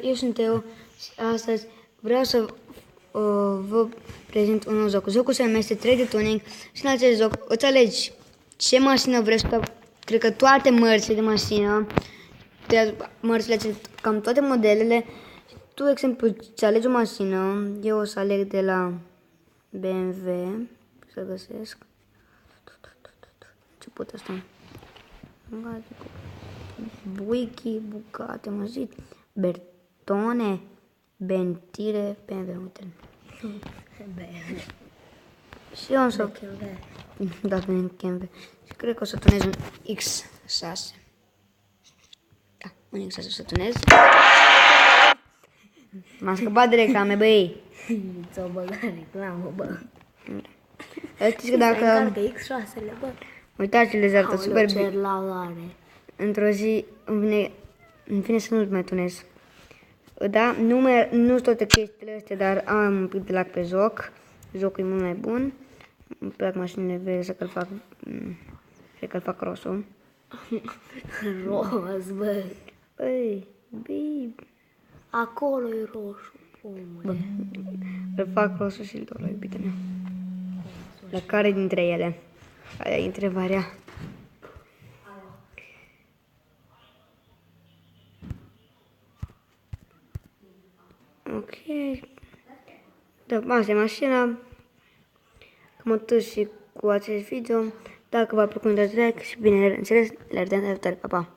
Eu sunt Teo și astăzi vreau să vă prezint un nou joc. Jocul se numește 3D Tuning și în acest joc îți alegi ce mașină vrei să... Cred că toate mărțile de mașină, mărțile, cam toate modelele. Tu, de exemplu, îți alegi o mașină. Eu o să aleg de la BMW, să găsesc. Ce pot asta? Buichi, Bugatti, am zis, Bertone, Bentire, BMW, uite. Și eu o să... Da, BMW. Și cred că o să tunez un X6. Da, un X6 o să tunez. M-am scăpat de reclame, băi. Ți-o băgat reclamă, bă. Știți că dacă... X6-le, bă. Uitați, le arată super bine. Ce lagare. Într-o zi îmi vine să nu mai tunez. Da, nu toate chestiile astea, dar am un pic de lag pe joc. Jocul e mult mai bun. Îmi plac mașinile verzi, cred că-l fac roșu. Roz, bă. Băi, băi. Acolo e roșu, omule. Îl fac roșu și-l dor la iubita mea. La care dintre ele? Aia e întrebarea. Ok. Da, asta e mașina. Cam atât și cu acest video. Dacă v-a plăcut, dați like și bineînțeles, la revedere, pa, pa.